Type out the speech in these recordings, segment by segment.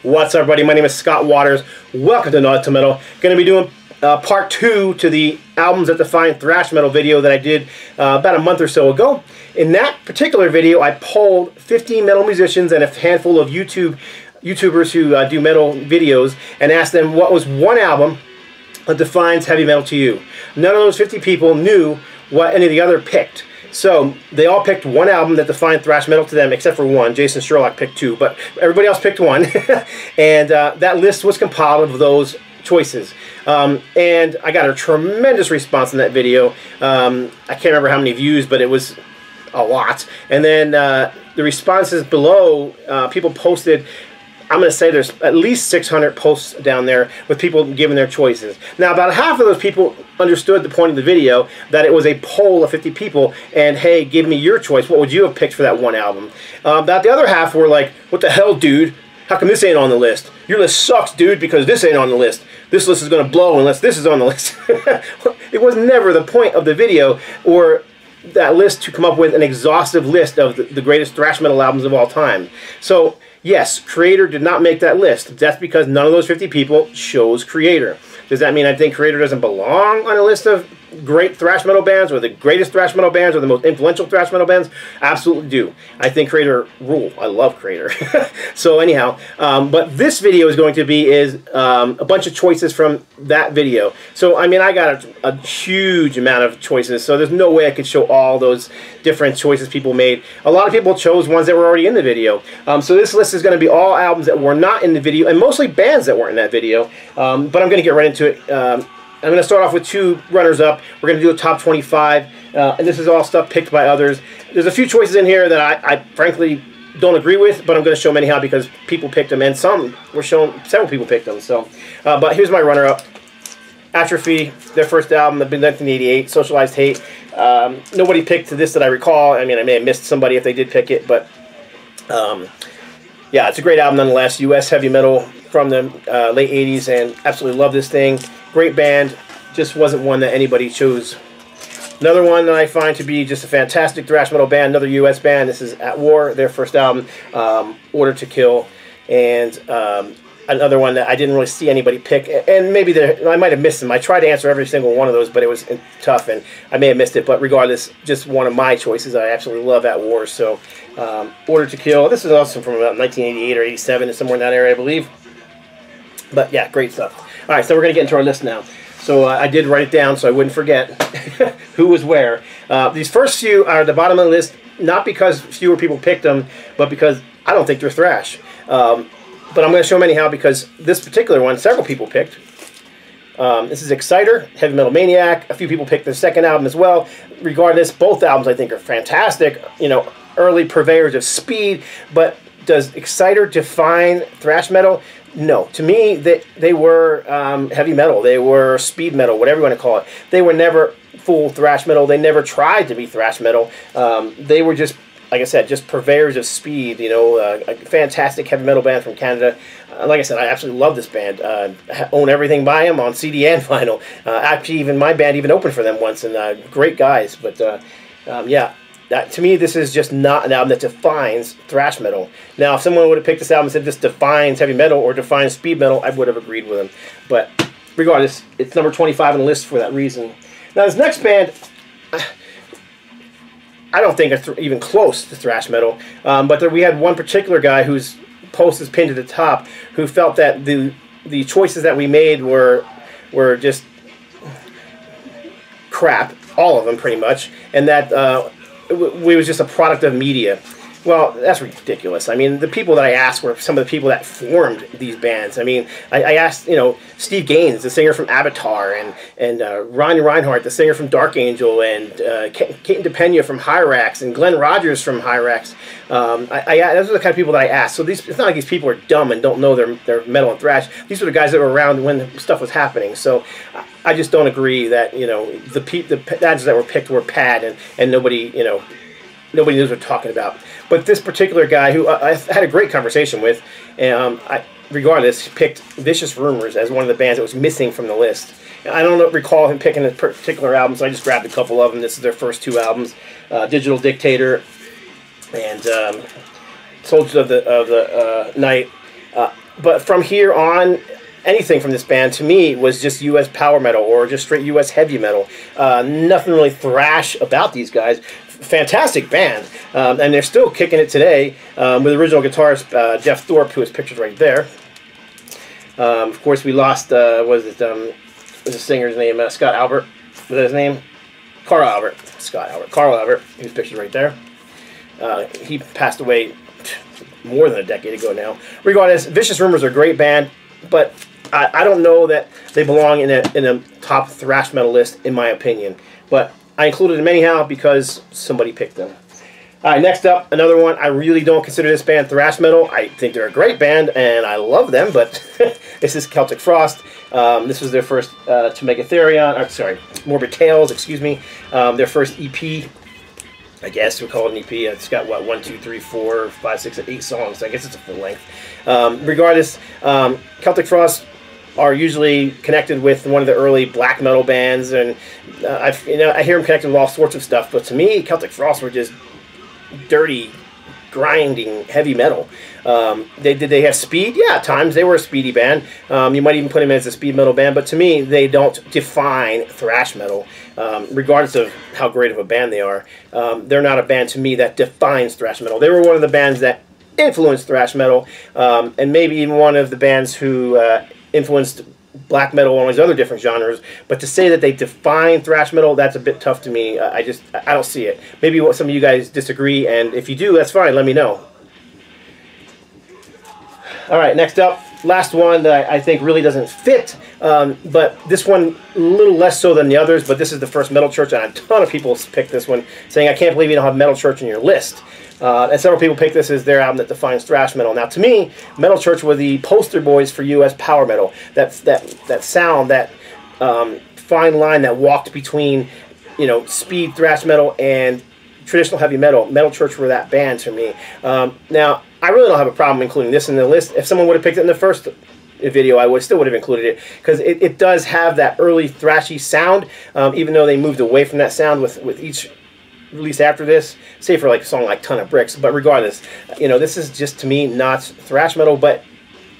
What's up, everybody? My name is Scott Waters. Welcome to Not to Metal. Going to be doing part 2 to the albums that define thrash metal video that I did about a month or so ago. In that particular video, I polled 15 metal musicians and a handful of YouTubers who do metal videos and asked them what was one album that defines heavy metal to you. None of those 50 people knew what any of the other picked. So they all picked one album that defined thrash metal to them, except for one. Jason Sherlock picked two, but everybody else picked one. And that list was compiled of those choices. And I got a tremendous response in that video. I can't remember how many views, but it was a lot. And then the responses below, people posted, I'm going to say there's at least 600 posts down there with people giving their choices. Now, about half of those people understood the point of the video, that it was a poll of 50 people, and hey, give me your choice. What would you have picked for that one album? About the other half were like, what the hell, dude? How come this ain't on the list? Your list sucks, dude, because this ain't on the list. This list is going to blow unless this is on the list. It was never the point of the video or that list to come up with an exhaustive list of the greatest thrash metal albums of all time. So, yes, Creator did not make that list. That's because none of those 50 people chose Creator. Does that mean I think Creator doesn't belong on a list of great thrash metal bands or the greatest thrash metal bands or the most influential thrash metal bands? Absolutely do. I think Creator rule. I love Creator. So anyhow, but this video is going to be a bunch of choices from that video. So I mean, I got a huge amount of choices, so there's no way I could show all those different choices people made. A lot of people chose ones that were already in the video. So this list is going to be all albums that were not in the video and mostly bands that weren't in that video. But I'm going to get right into it. I'm going to start off with two runners-up. We're going to do a top 25, and this is all stuff picked by others. There's a few choices in here that I frankly don't agree with, but I'm going to show them anyhow because people picked them, and some were shown, several people picked them. So, but here's my runner-up. Atrophy, their first album, 1988, Socialized Hate. Nobody picked this that I recall. I mean, I may have missed somebody if they did pick it, but yeah, it's a great album nonetheless. U.S. heavy metal from the late 80s, and absolutely love this thing. Great band, just wasn't one that anybody chose. Another one that I find to be just a fantastic thrash metal band, another U.S. band. This is At War, their first album, Order to Kill, and another one that I didn't really see anybody pick, and maybe I might have missed them. I tried to answer every single one of those, but it was tough, and I may have missed it. But regardless, just one of my choices. I absolutely love At War. So, Order to Kill. This is also from about 1988 or 87, somewhere in that area, I believe. But yeah, great stuff. All right, so we're going to get into our list now. So I did write it down so I wouldn't forget who was where. These first few are at the bottom of the list, not because fewer people picked them, but because I don't think they're thrash. But I'm going to show them anyhow because this particular one, several people picked. This is Exciter, Heavy Metal Maniac. A few people picked the second album as well. Regardless, both albums I think are fantastic. You know, early purveyors of speed, but does Exciter define thrash metal? No. To me, they were heavy metal. They were speed metal, whatever you want to call it. They were never full thrash metal. They never tried to be thrash metal. They were just, like I said, just purveyors of speed. You know, a fantastic heavy metal band from Canada. Like I said, I absolutely love this band. I own everything by them on CD and vinyl. Actually, even my band even opened for them once, and great guys. But yeah. To me, this is just not an album that defines thrash metal. Now, if someone would have picked this album and said this defines heavy metal or defines speed metal, I would have agreed with them. But regardless, it's number 25 on the list for that reason. Now, this next band, I don't think it's even close to thrash metal. But we had one particular guy whose post is pinned to the top who felt that the choices that we made were just crap, all of them pretty much, and that we was just a product of media. Well, that's ridiculous. I mean, the people that I asked were some of the people that formed these bands. I mean, I asked, you know, Steve Gaines, the singer from Avatar, and Ronnie Reinhardt, the singer from Dark Angel, and Kate DePena from HIRAX, and Glenn Rogers from HIRAX. Those are the kind of people that I asked. So it's not like these people are dumb and don't know their metal and thrash. These were the guys that were around when stuff was happening. So I just don't agree that, you know, the bands that were picked were pad and nobody, you know, nobody knows what they're talking about. But this particular guy, who I had a great conversation with, regardless, picked Vicious Rumors as one of the bands that was missing from the list. I don't recall him picking a particular album, so I just grabbed a couple of them. This is their first two albums, Digital Dictator and Soldiers of the Night. But from here on, anything from this band to me was just U.S. power metal or just straight U.S. heavy metal. Nothing really thrash about these guys. Fantastic band, and they're still kicking it today with original guitarist Jeff Thorpe, who is pictured right there. Of course, we lost what's the singer's name? Scott Albert. Was that his name? Carl Albert. Scott Albert. Carl Albert. Who's pictured right there. He passed away more than a decade ago now. Regardless, Vicious Rumors are a great band, but I don't know that they belong in a top thrash metal list, in my opinion. But I included them anyhow because somebody picked them. All right, next up, another one. I really don't consider this band thrash metal. I think they're a great band, and I love them, but this is Celtic Frost. This was their first to make Morbid Tales, excuse me. Their first EP, I guess we'll call it an EP. It's got, what, 1, 2, 3, 4, 5, 6, 8 songs. I guess it's a full length. Regardless, Celtic Frost are usually connected with one of the early black metal bands, and I hear them connected with all sorts of stuff, but to me, Celtic Frost were just dirty, grinding, heavy metal. Did they have speed? Yeah, at times they were a speedy band. You might even put them as a speed metal band, but to me, they don't define thrash metal, regardless of how great of a band they are. They're not a band to me that defines thrash metal. They were one of the bands that influenced thrash metal, and maybe even one of the bands who influenced black metal and all these other different genres, but to say that they define thrash metal, that's a bit tough to me. I don't see it. Maybe some of you guys disagree, and if you do, that's fine, let me know. Alright, next up, last one that I think really doesn't fit, but this one a little less so than the others, but this is the first Metal Church, and a ton of people picked this one, saying, I can't believe you don't have Metal Church in your list. And several people picked this as their album that defines thrash metal. Now, to me, Metal Church were the poster boys for U.S. power metal. That sound, that fine line that walked between, speed thrash metal and traditional heavy metal. Metal Church were that band to me. Now, I really don't have a problem including this in the list. If someone would have picked it in the first video, I still would have included it, because it does have that early thrashy sound, even though they moved away from that sound with each release after this, say for like a song like Ton of Bricks. But regardless, this is just, to me, not thrash metal, but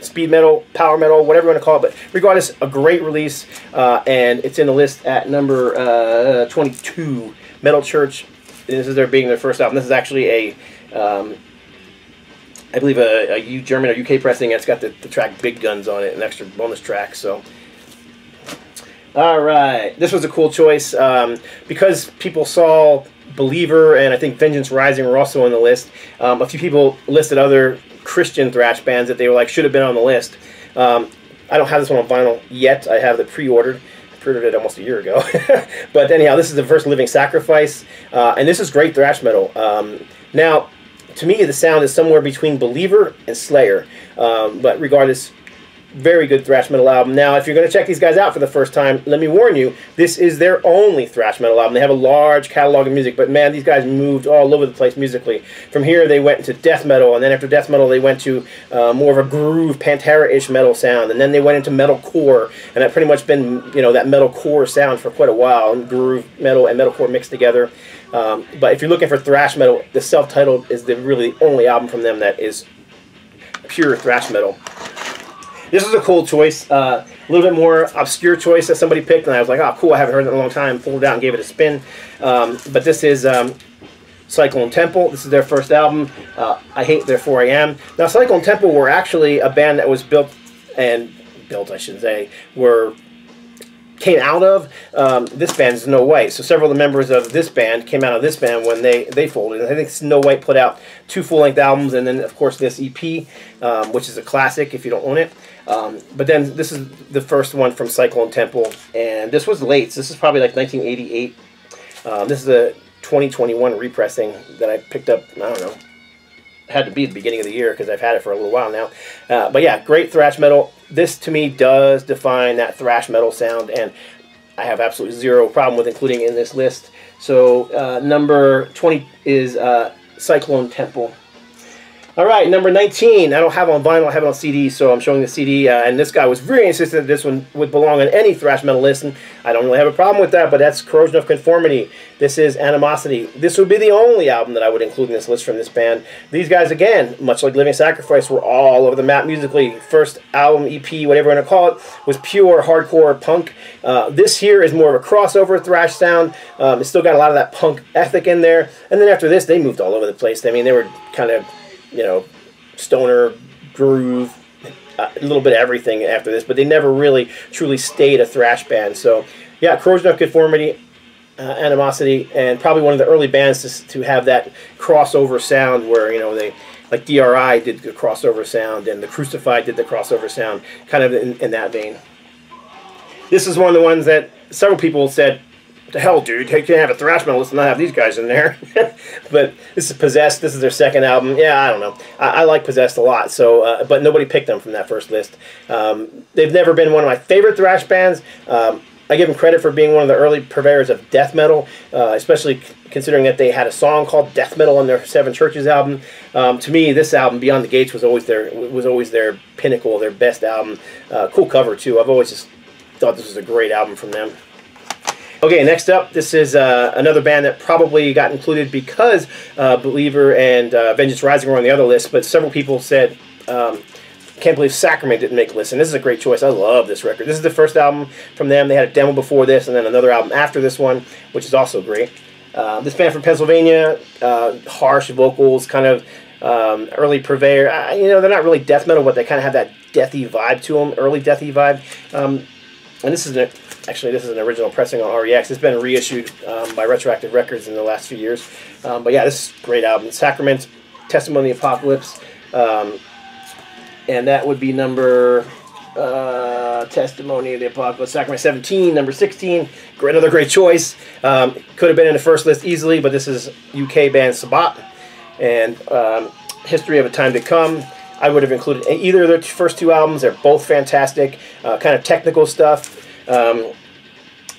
speed metal, power metal, whatever you want to call it. But regardless, a great release, and it's in the list at number 22. Metal Church. This is being their first album. This is actually a I believe a German or UK pressing. It's got the track Big Guns on it, an extra bonus track. So, all right, this was a cool choice because people saw Believer and I think Vengeance Rising were also on the list. A few people listed other Christian thrash bands that they were like should have been on the list. I don't have this one on vinyl yet. I have it pre-ordered. I pre-ordered it almost a year ago. But anyhow, this is the first Living Sacrifice, and this is great thrash metal. Now, to me, the sound is somewhere between Believer and Slayer, but regardless, very good thrash metal album. Now, if you're going to check these guys out for the first time, let me warn you, this is their only thrash metal album. They have a large catalog of music, but man, these guys moved all over the place musically. From here, they went into death metal, and then after death metal, they went to more of a groove, Pantera-ish metal sound, and then they went into metalcore, and that pretty much been, that metalcore sound for quite a while, and groove metal and metalcore mixed together. But if you're looking for thrash metal, the self-titled is really the only album from them that is pure thrash metal. This was a cool choice, a little bit more obscure choice that somebody picked, and I was like, oh, cool, I haven't heard it in a long time, pulled it out and gave it a spin. But this is Cyclone Temple. This is their first album. I hate Therefore I Am. Now, Cyclone Temple were actually a band that was built, I should say, came out of this band, Snow White. So several of the members of this band came out of this band when they folded. And I think Snow White put out 2 full-length albums, and then, of course, this EP, which is a classic if you don't own it. But then this is the first one from Cyclone Temple, and this was late. So this is probably like 1988. This is a 2021 repressing that I picked up, I don't know, had to be at the beginning of the year because I've had it for a little while now. But yeah, great thrash metal. This, to me, does define that thrash metal sound, and I have absolutely zero problem with including it in this list. So number 20 is Cyclone Temple. All right, number 19. I don't have it on vinyl, I have it on CD, so I'm showing the CD. And this guy was very insistent that this one would belong on any thrash metal list, and I don't really have a problem with that, but that's Corrosion of Conformity. This is Animosity. This would be the only album that I would include in this list from this band. These guys, again, much like Living Sacrifice, were all over the map musically. First album, EP, whatever you want to call it, was pure hardcore punk. This here is more of a crossover thrash sound. It's still got a lot of that punk ethic in there. And then after this, they moved all over the place. I mean, they were kind of, you know, stoner, groove, a little bit of everything after this, but they never really truly stayed a thrash band. So yeah, Corrosion of Conformity, Animosity, and probably one of the early bands to have that crossover sound where, you know, they, like DRI did the crossover sound and the Crucified did the crossover sound, kind of in that vein. This is one of the ones that several people said, the hell, dude, you can't have a thrash metal list and not have these guys in there. But this is Possessed. This is their second album. Yeah, I don't know. I like Possessed a lot, so but nobody picked them from that first list. They've never been one of my favorite thrash bands. I give them credit for being one of the early purveyors of death metal, especially considering that they had a song called Death Metal on their Seven Churches album. To me, this album, Beyond the Gates, was always their pinnacle, their best album. Cool cover, too. I've always just thought this was a great album from them. Okay, next up, this is another band that probably got included because Believer and Vengeance Rising were on the other list, but several people said, can't believe Sacrament didn't make a list, and this is a great choice. I love this record. This is the first album from them. They had a demo before this, and then another album after this one, which is also great. This band from Pennsylvania, harsh vocals, kind of early purveyor. You know, they're not really death metal, but they kind of have that deathy vibe to them, early deathy vibe. And this is actually, this is an original pressing on REICH. It's been reissued by Retroactive Records in the last few years. But yeah, this is a great album. Sacrament, Testimony of the Apocalypse. And that would be number, Testimony of the Apocalypse, Sacrament 17, number 16. Another great choice. Could have been in the first list easily, but this is UK band SABBAT. And History of a Time to Come. I would have included either of their first two albums. They're both fantastic, kind of technical stuff,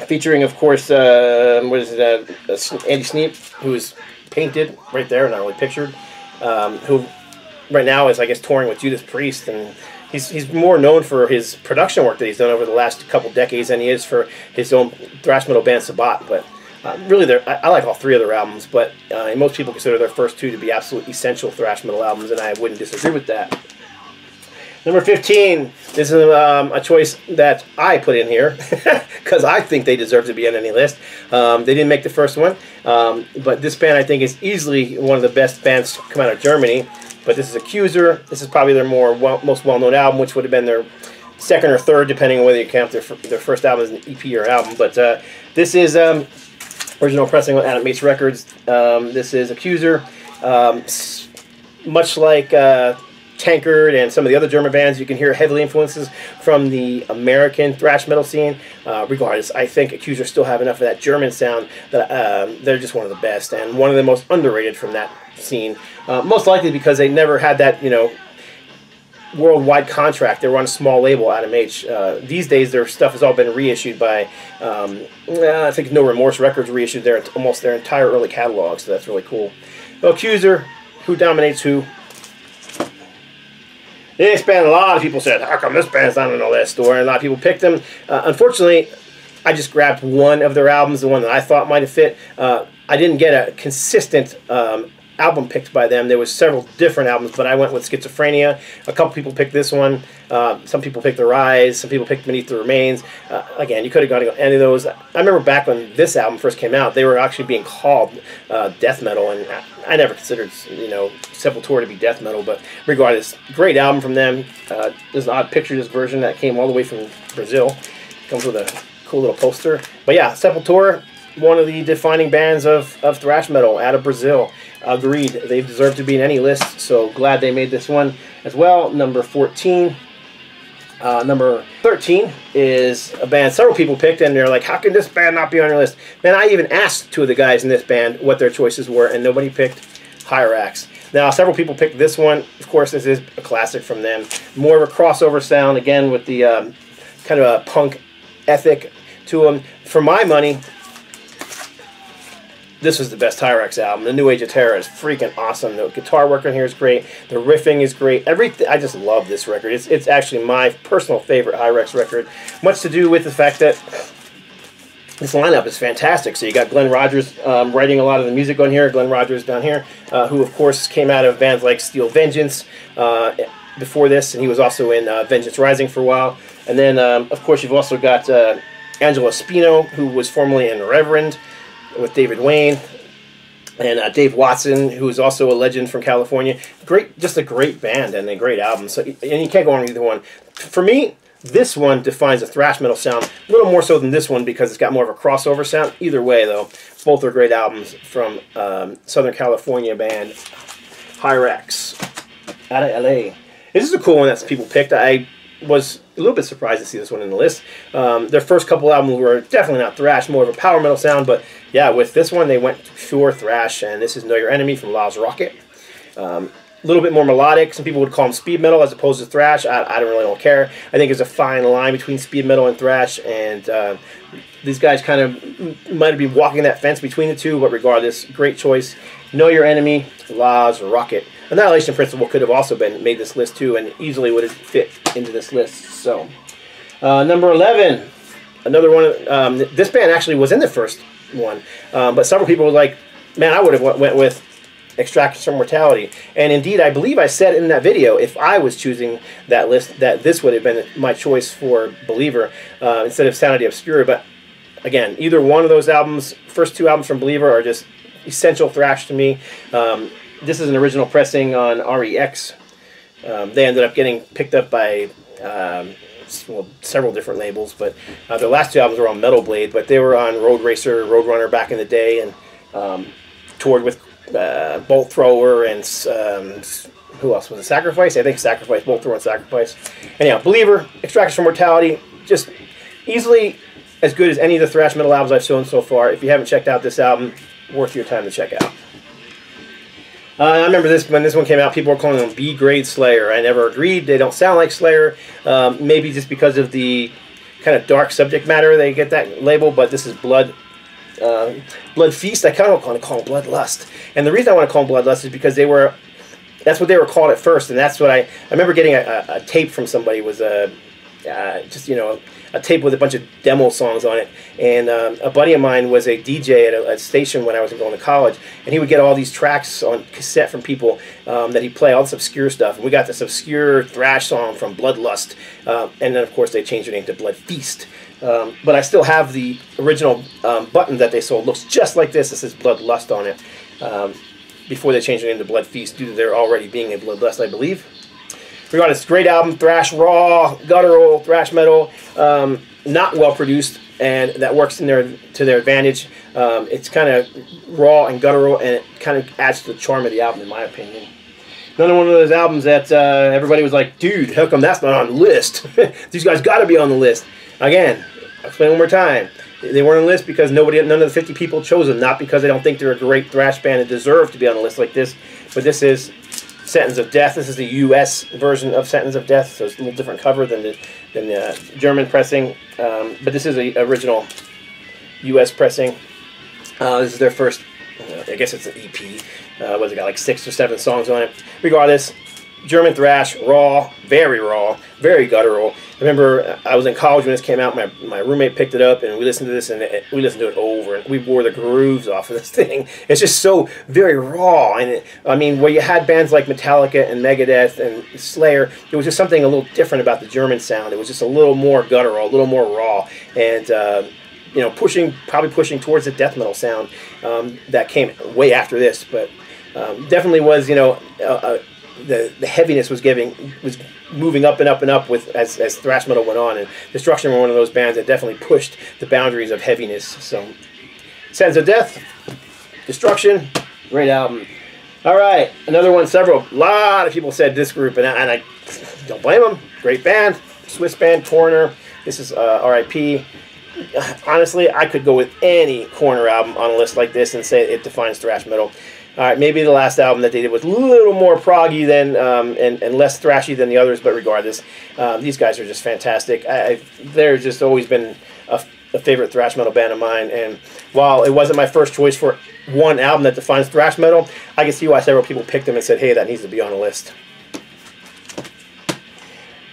featuring, of course, what is it, Andy Sneap, who is painted right there, not really pictured, who right now is, I guess, touring with Judas Priest, and he's more known for his production work that he's done over the last couple decades than he is for his own thrash metal band SABBAT. But really, I like all three of their albums, but most people consider their first two to be absolute essential thrash metal albums, and I wouldn't disagree with that. Number 15, this is a choice that I put in here, because I think they deserve to be on any list. They didn't make the first one, but this band I think is easily one of the best bands to come out of Germany. But this is Accuser. This is probably their most well-known album, which would have been their second or third, depending on whether you count their first album as an EP or album. But this is original pressing on Animate Records. This is Accuser. Much like Tankard and some of the other German bands, you can hear heavily influences from the American thrash metal scene. Regardless, I think Accuser still have enough of that German sound that they're just one of the best and one of the most underrated from that scene. Most likely because they never had that, you know, worldwide contract. They were on a small label, ANIMOSITY. These days, their stuff has all been reissued by, I think No Remorse Records reissued almost their entire early catalog, so that's really cool. So, Accuser, who dominates who? This band, a lot of people said, how come this band's not on the list? Or a lot of people picked them. Unfortunately, I just grabbed one of their albums, the one that I thought might have fit. I didn't get a consistent album picked by them. There was several different albums, but I went with Schizophrenia. A couple people picked this one. Some people picked The Rise. Some people picked Beneath the Remains. Again, you could have gone to any of those. I remember back when this album first came out, they were actually being called death metal, and I never considered, you know, Sepultura to be death metal. But regardless, great album from them. There's an odd picture of this version that came all the way from Brazil. Comes with a cool little poster. But yeah, Sepultura, one of the defining bands of thrash metal out of Brazil. Agreed. They deserve to be in any list, so glad they made this one as well. Number 14. Number 13 is a band several people picked, and they're like, how can this band not be on your list? Man, I even asked two of the guys in this band what their choices were, and nobody picked HIRAX. Now, several people picked this one. Of course, this is a classic from them. More of a crossover sound, again, with the kind of a punk ethic to them. For my money, this was the best HIRAX album. The New Age of Terror is freaking awesome. The guitar work on here is great. The riffing is great. Everything. I just love this record. It's actually my personal favorite HIRAX record. Much to do with the fact that this lineup is fantastic. So you got Glenn Rogers writing a lot of the music on here. Glenn Rogers down here, who of course came out of bands like Steel Vengeance before this, and he was also in Vengeance Rising for a while. And then of course you've also got Angelo Espino, who was formerly in Reverend with David Wayne, and Dave Watson, who is also a legend from California. Great, just a great band and a great album. So, and you can't go on with either one. For me, this one defines a thrash metal sound a little more so than this one because it's got more of a crossover sound. Either way, though, both are great albums from Southern California band HIRAX out of LA. This is a cool one that people picked. I was a little bit surprised to see this one in the list. Their first couple albums were definitely not thrash, more of a power metal sound, but yeah, with this one they went pure thrash, and this is Know Your Enemy from Laws Rocket. A little bit more melodic. Some people would call them speed metal as opposed to thrash. I don't care. I think there's a fine line between speed metal and thrash, and these guys kind of might be walking that fence between the two, but regardless, great choice. Know Your Enemy, Laws Rocket. Annihilation Principle could have also been made this list too, and easily would have fit into this list. So, number 11, another one. This band actually was in the first one, but several people were like, "Man, I would have went with Extractions from Mortality." And indeed, I believe I said in that video, if I was choosing that list, that this would have been my choice for Believer instead of Sanity Obscura. But again, either one of those albums, first two albums from Believer, are just essential thrash to me. This is an original pressing on REICH. They ended up getting picked up by well, several different labels, but their last two albums were on Metal Blade, but they were on Road Racer, Roadrunner back in the day, and toured with Bolt Thrower and who else was it? Sacrifice? I think Sacrifice, Bolt Thrower and Sacrifice. Anyhow, Believer, Extractions from Mortality, just easily as good as any of the thrash metal albums I've shown so far. If you haven't checked out this album, worth your time to check out. I remember this when this one came out, people were calling them B-grade Slayer. I never agreed. They don't sound like Slayer. Maybe just because of the kind of dark subject matter they get that label, but this is Blood Feast. I kind of want to call them Bloodlust. And the reason I want to call them Bloodlust is because that's what they were called at first, and that's what I remember getting a tape from somebody, was just, you know, a tape with a bunch of demo songs on it, and a buddy of mine was a DJ at a station when I was going to college, and he would get all these tracks on cassette from people that he'd play, all this obscure stuff, and we got this obscure thrash song from Bloodlust, and then of course they changed their name to Blood Feast, but I still have the original button that they sold. Looks just like this. It says Bloodlust on it, before they changed their name to Blood Feast due to there already being a Bloodlust, I believe. Regardless, great album, thrash, raw, guttural, thrash metal, not well produced, and that works in to their advantage. It's kind of raw and guttural, and it kind of adds to the charm of the album, in my opinion. Another one of those albums that everybody was like, "Dude, how come that's not on the list? These guys got to be on the list." Again, I'll explain one more time. They weren't on the list because none of the 50 people chose them, not because they don't think they're a great thrash band and deserve to be on a list like this. But this is Sentence of Death. This is the U.S. version of Sentence of Death, so it's a little different cover than the German pressing. But this is the original U.S. pressing. This is their first, I guess it's an EP. It got like 6 or 7 songs on it. Regardless, German thrash, raw, very guttural. I remember I was in college when this came out. My roommate picked it up, and we listened to this, and we listened to it over, and we wore the grooves off of this thing. It's just so very raw, and I mean, where you had bands like Metallica and Megadeth and Slayer, there was just something a little different about the German sound. It was just a little more guttural, a little more raw, and you know, probably pushing towards the death metal sound that came way after this, but definitely was, you know, the heaviness was moving up and up and up with as thrash metal went on, and Destruction were one of those bands that definitely pushed the boundaries of heaviness. So, Sentence of Death, Destruction, great album. All right, another one. A lot of people said this group, and I don't blame them. Great band, Swiss band, Coroner. This is R.I.P. Honestly, I could go with any Coroner album on a list like this and say it defines thrash metal. All right, maybe the last album that they did was a little more proggy than and less thrashy than the others, but regardless, these guys are just fantastic. They're just always been a favorite thrash metal band of mine. And while it wasn't my first choice for one album that defines thrash metal, I can see why several people picked them and said, hey, that needs to be on the list.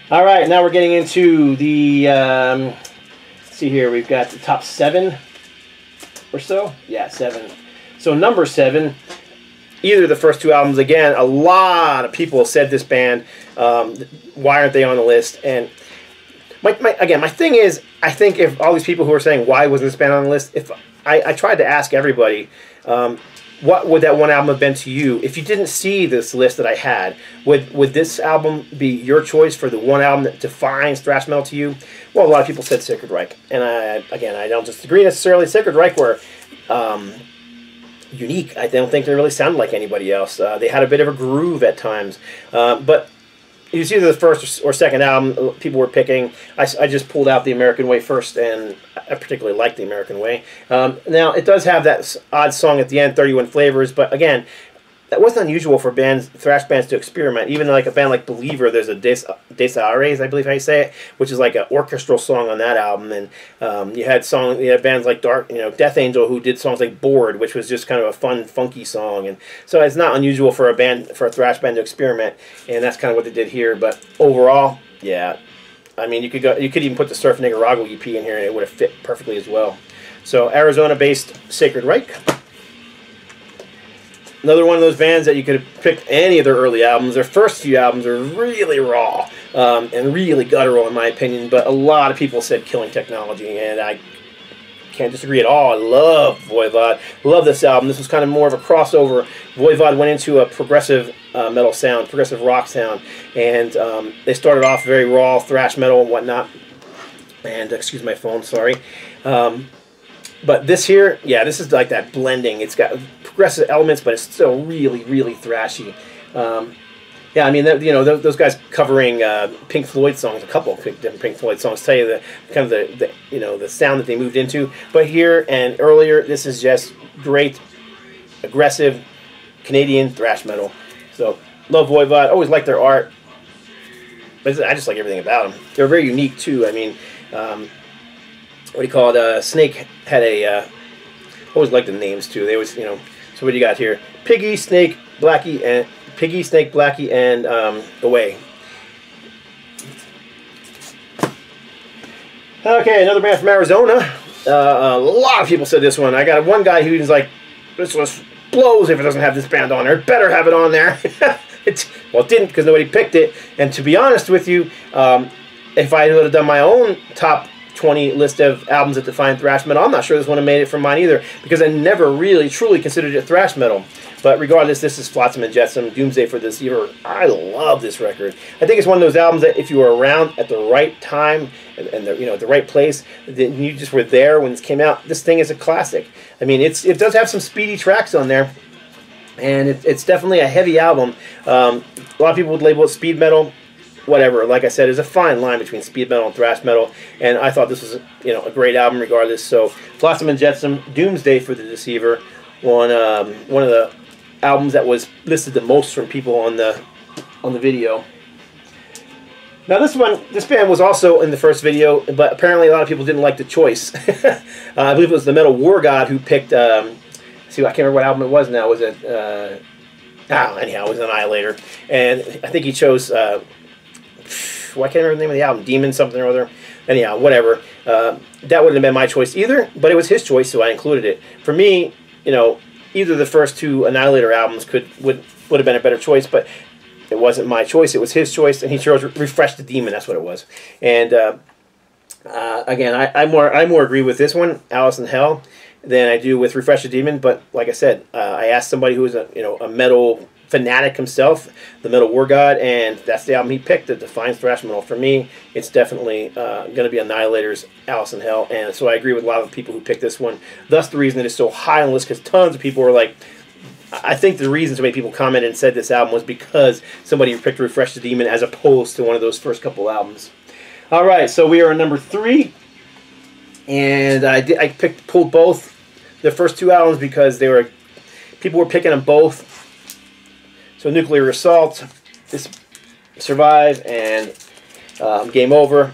All right, now we're getting into the, let's see here, we've got the top 7 or so. Yeah, 7. So number 7, either of the first 2 albums. Again, a lot of people said this band, why aren't they on the list? And my thing is, I think if all these people who are saying why wasn't this band on the list, if I tried to ask everybody, what would that one album have been to you? If you didn't see this list that I had, would this album be your choice for the one album that defines thrash metal to you? Well, a lot of people said Sacred Reich, and I don't disagree necessarily. Sacred Reich were unique. I don't think they really sounded like anybody else. They had a bit of a groove at times, but it was either the first or second album people were picking. I just pulled out The American Way first, and I particularly like The American Way. Now, it does have that odd song at the end, 31 Flavors, but again, that wasn't unusual for bands, thrash bands, to experiment. Even like a band like Believer, there's a DECEIVER, I believe how you say it, which is like an orchestral song on that album. And you had bands like Death Angel, who did songs like Bored, which was just kind of a fun, funky song. And so it's not unusual for a thrash band to experiment, and that's kind of what they did here. But overall, yeah, I mean, you could even put the Surf Nicaragua EP in here, and it would have fit perfectly as well. So Arizona-based Sacred Reich. Another one of those bands that you could have picked any of their early albums. Their first few albums are really raw and really guttural, in my opinion, but a lot of people said Killing Technology, and I can't disagree at all. I love VOIVOD. Love this album. This was kind of more of a crossover. VOIVOD went into a progressive metal sound, progressive rock sound, and they started off very raw thrash metal and whatnot. And excuse my phone, sorry. But this here, yeah, this is like that blending. It's got progressive elements, but it's still really, really thrashy. Yeah, I mean, those guys covering Pink Floyd songs, a couple of different Pink Floyd songs, tell you the sound that they moved into. But here and earlier, this is just great, aggressive Canadian thrash metal. So love VOIVOD. Always liked their art. But I just like everything about them. They're very unique too. I mean, what do you call it? Snake had a. Always liked the names too. They always, So what do you got here? Piggy, Snake, Blackie, and Away. Okay, another band from Arizona. A lot of people said this one. I got one guy who was like, "This one blows if it doesn't have this band on there. It better have it on there." Well, it didn't because nobody picked it. And to be honest with you, if I would have done my own top 20 list of albums that define thrash metal, I'm not sure this one would have made it from mine either, because I never really truly considered it thrash metal. But regardless, this is Flotsam and Jetsam, Doomsday for the Deceiver. I love this record. I think it's one of those albums that if you were around at the right time and the right place, then you just were there when this came out, this thing is a classic. I mean, it does have some speedy tracks on there, and it's definitely a heavy album. A lot of people would label it speed metal. Whatever, like I said, there's a fine line between speed metal and thrash metal, and I thought this was a great album regardless. So Flotsam and Jetsam, Doomsday for the Deceiver, one of the albums that was listed the most from people on the video. Now this band was also in the first video, but apparently a lot of people didn't like the choice. I believe it was the Metal War God who picked. I can't remember what album it was now. Was it? Anyhow, it was Annihilator, and I think he chose. I can't remember the name of the album, Demon something or other. Anyhow, whatever. That wouldn't have been my choice either, but it was his choice, so I included it. For me, either the first 2 Annihilator albums would have been a better choice, but it wasn't my choice. It was his choice, and he chose Refresh the Demon. That's what it was. And again, I more agree with this one, Alice in Hell, than I do with Refresh the Demon. But like I said, I asked somebody who was a metal fanatic himself, the Metal War God, and that's the album he picked that defines thrash metal. For me, it's definitely going to be Annihilator's Alice in Hell, and so I agree with a lot of the people who picked this one. Thus the reason that it's so high on the list, because tons of people were like, I think the reason so many people commented and said this album was because somebody picked Refresh the Demon as opposed to one of those first couple albums. Alright, so we are on number 3, and I pulled both the first 2 albums because people were picking them both. So Nuclear Assault, Survive, and Game Over.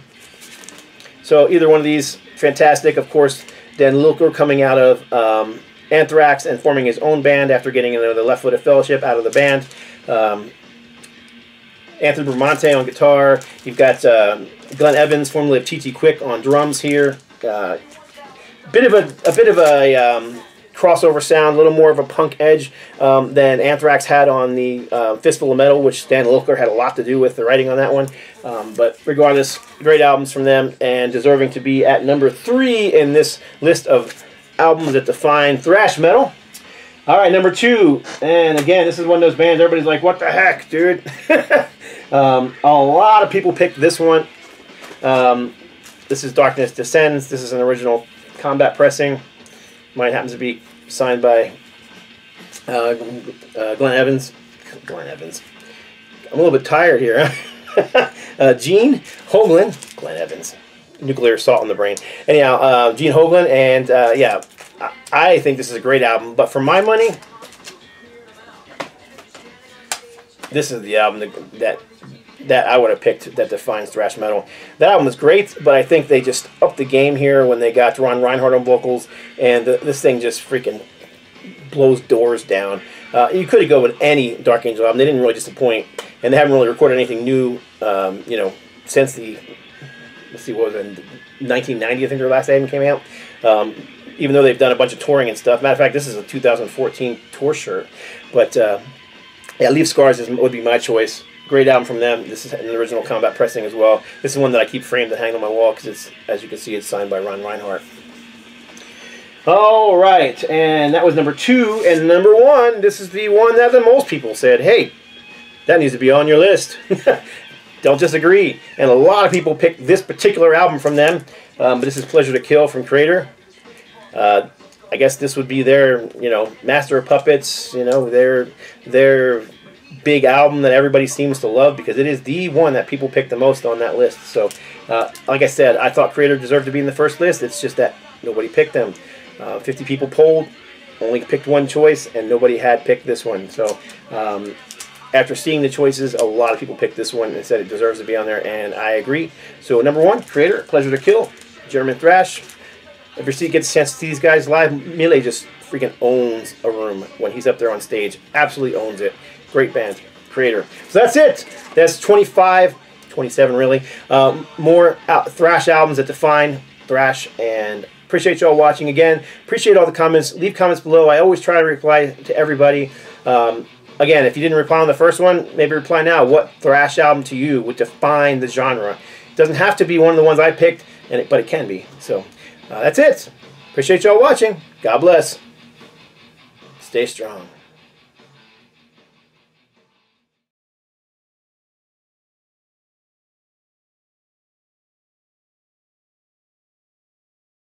So either one of these fantastic. Of course, Dan Lilker coming out of Anthrax and forming his own band after getting into the Left Footed Fellowship out of the band. Anthony Bramante on guitar. You've got Glenn Evans, formerly of TT Quick, on drums here. A bit of a crossover sound, a little more of a punk edge than Anthrax had on the Fistful of Metal, which Dan Lilker had a lot to do with the writing on that one. But regardless, great albums from them, and deserving to be at number 3 in this list of albums that define thrash metal. All right, number 2, and again, this is one of those bands everybody's like, what the heck, dude? A lot of people picked this one. This is Darkness Descends. This is an original Combat pressing. Mine happens to be signed by Glenn Evans. Glenn Evans. I'm a little bit tired here. Gene Hoglan. Glenn Evans. Nuclear assault on the brain. Anyhow, Gene Hoglan, and yeah, I think this is a great album. But for my money, this is the album that I would have picked that defines thrash metal. That album was great, but I think they just upped the game here when they got Ron Reinhardt on vocals, and this thing just freaking blows doors down. You could go with any Dark Angel album. They didn't really disappoint, and they haven't really recorded anything new, you know, since the, let's see, what was it, 1990, I think their last album came out. Even though they've done a bunch of touring and stuff. Matter of fact, this is a 2014 tour shirt. But yeah, Leave Scars would be my choice. Great album from them. This is an original Combat pressing as well. This is one that I keep framed and hang on my wall because it's, as you can see, it's signed by Ron Reinhardt. All right, and that was number 2. And number 1, this is the one that the most people said, hey, that needs to be on your list. Don't disagree. And a lot of people picked this particular album from them. But this is Pleasure to Kill from Kreator. I guess this would be their, you know, Master of Puppets, you know, their big album that everybody seems to love, because it is the one that people pick the most on that list. So, like I said, I thought Kreator deserved to be in the first list. It's just that nobody picked them. 50 people polled, only picked one choice, and nobody had picked this one. So, after seeing the choices, a lot of people picked this one and said it deserves to be on there, and I agree. So, number 1, Kreator, Pleasure to Kill, German thrash. If you get a chance to see these guys live, Mile just freaking owns a room when he's up there on stage. Absolutely owns it. Great band, Kreator. So that's it. That's 25, 27 really. More thrash albums that define thrash, and appreciate y'all watching again. Appreciate all the comments. Leave comments below. I always try to reply to everybody. Again, if you didn't reply on the first one, maybe reply now. What thrash album to you would define the genre? It doesn't have to be one of the ones I picked, but it can be. So that's it. Appreciate y'all watching. God bless. Stay strong.